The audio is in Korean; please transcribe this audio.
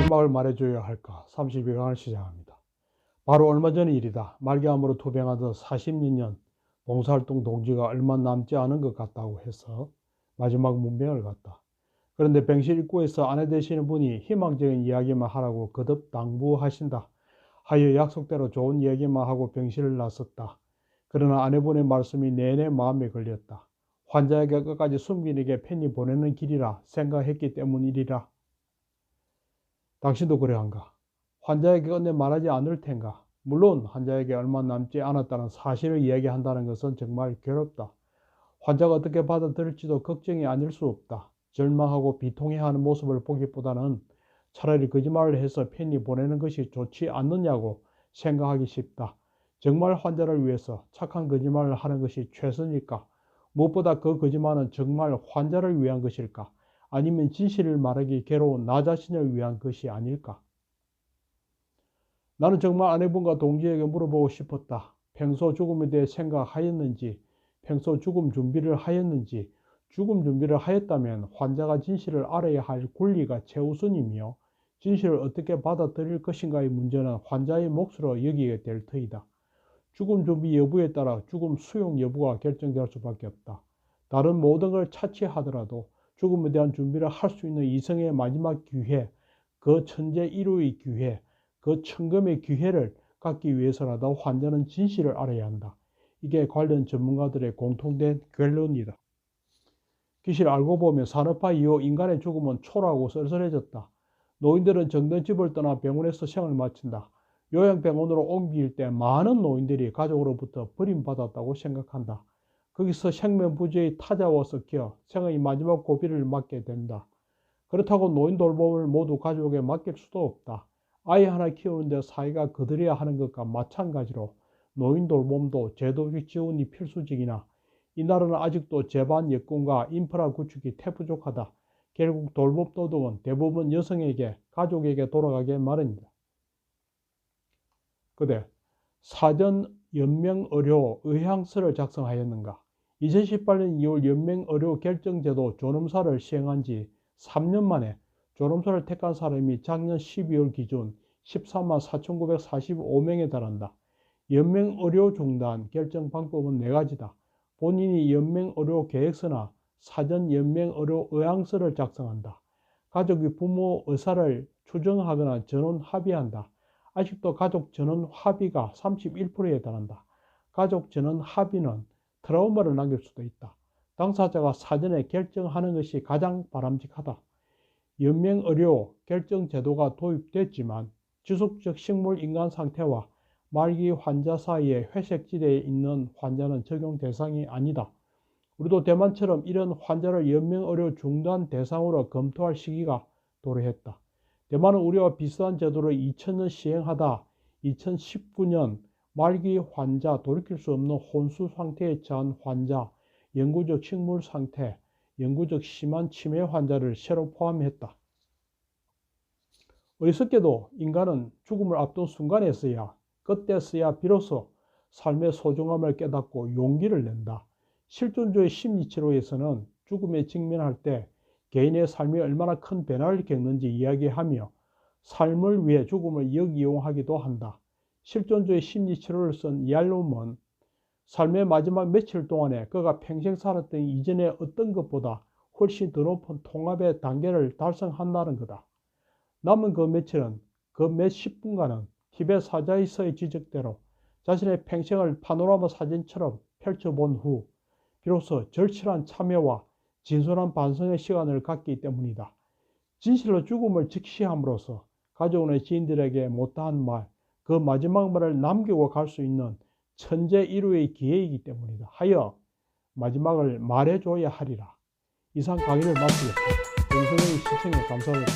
마지막을 말해줘야 할까? 32강을 시작합니다. 바로 얼마 전의 일이다. 말기암으로 투병하던 40년 봉사활동 동지가 얼마 남지 않은 것 같다고 해서 마지막 문병을 갔다. 그런데 병실 입구에서 아내 되시는 분이 희망적인 이야기만 하라고 거듭 당부하신다 하여 약속대로 좋은 이야기만 하고 병실을 나섰다. 그러나 아내분의 말씀이 내내 마음에 걸렸다. 환자에게 끝까지 숨기는게 편히 보내는 길이라 생각했기 때문이리라. 당신도 그래한가? 환자에게 끝내 말하지 않을 텐가? 물론 환자에게 얼마 남지 않았다는 사실을 이야기한다는 것은 정말 괴롭다. 환자가 어떻게 받아들일지도 걱정이 아닐 수 없다. 절망하고 비통해하는 모습을 보기보다는 차라리 거짓말을 해서 편히 보내는 것이 좋지 않느냐고 생각하기 쉽다. 정말 환자를 위해서 착한 거짓말을 하는 것이 최선일까? 무엇보다 그 거짓말은 정말 환자를 위한 것일까? 아니면 진실을 말하기 괴로운 나 자신을 위한 것이 아닐까? 나는 정말 아내분과 동지에게 물어보고 싶었다. 평소 죽음에 대해 생각하였는지, 평소 죽음 준비를 하였는지, 죽음 준비를 하였다면 환자가 진실을 알아야 할 권리가 최우선이며 진실을 어떻게 받아들일 것인가의 문제는 환자의 몫으로 여기게 될 터이다. 죽음 준비 여부에 따라 죽음 수용 여부가 결정될 수밖에 없다. 다른 모든 걸 차치하더라도 죽음에 대한 준비를 할 수 있는 이생의 마지막 기회, 그 천재 1호의 기회, 그 천금의 기회를 갖기 위해서라도 환자는 진실을 알아야 한다. 이게 관련 전문가들의 공통된 결론이다. 기실 알고 보면 산업화 이후 인간의 죽음은 초라하고 쓸쓸해졌다. 노인들은 정든 집을 떠나 병원에서 생을 마친다. 요양병원으로 옮길 때 많은 노인들이 가족으로부터 버림받았다고 생각한다. 거기서 생면부지의 타자와 섞여 생의 마지막 고비를 맞게 된다. 그렇다고 노인 돌봄을 모두 가족에 맡길 수도 없다. 아이 하나 키우는데 사이가 거들여야 하는 것과 마찬가지로 노인 돌봄도 제도적 지원이 필수적이나 이날은 아직도 제반 여건과 인프라 구축이 태부족하다. 결국 돌봄 도덕은 대부분 여성에게, 가족에게 돌아가게 마련이다. 그대 사전 연명의료 의향서를 작성하였는가? 2018년 2월 연명의료 결정제도 존엄사를 시행한 지 3년 만에 존엄사를 택한 사람이 작년 12월 기준 14만 4,945명에 달한다. 연명의료 중단 결정 방법은 4가지다. 본인이 연명의료 계획서나 사전 연명의료 의향서를 작성한다. 가족이 부모 의사를 추정하거나 전원 합의한다. 아직도 가족 전원 합의가 31%에 달한다. 가족 전원 합의는 트라우마를 남길 수도 있다. 당사자가 사전에 결정하는 것이 가장 바람직하다. 연명의료 결정제도가 도입됐지만 지속적 식물인간 상태와 말기 환자 사이에 회색지대에 있는 환자는 적용 대상이 아니다. 우리도 대만처럼 이런 환자를 연명의료 중단 대상으로 검토할 시기가 도래했다. 대만은 우리와 비슷한 제도를 2000년 시행하다 2019년 말기 환자, 돌이킬 수 없는 혼수 상태에 처한 환자, 영구적 식물 상태, 영구적 심한 치매 환자를 새로 포함했다. 어리석게도 인간은 죽음을 앞둔 순간에서야, 그때서야 비로소 삶의 소중함을 깨닫고 용기를 낸다. 실존주의 심리치료에서는 죽음에 직면할 때 개인의 삶이 얼마나 큰 변화를 겪는지 이야기하며 삶을 위해 죽음을 역이용하기도 한다. 실존주의 심리치료를 쓴 얄롬은 삶의 마지막 며칠 동안에 그가 평생 살았던 이전의 어떤 것보다 훨씬 더 높은 통합의 단계를 달성한다는 거다. 남은 그 며칠은, 그 몇십 분간은 티베트 사자이서의 지적대로 자신의 평생을 파노라마 사진처럼 펼쳐본 후 비로소 절실한 참여와 진솔한 반성의 시간을 갖기 때문이다. 진실로 죽음을 직시함으로써 가족의 지인들에게 못다한 말, 그 마지막 말을 남기고 갈 수 있는 천재 1호의 기회이기 때문이다. 하여 마지막을 말해줘야 하리라. 이상 강의를 마치겠습니다. 영상의 시청에 감사합니다.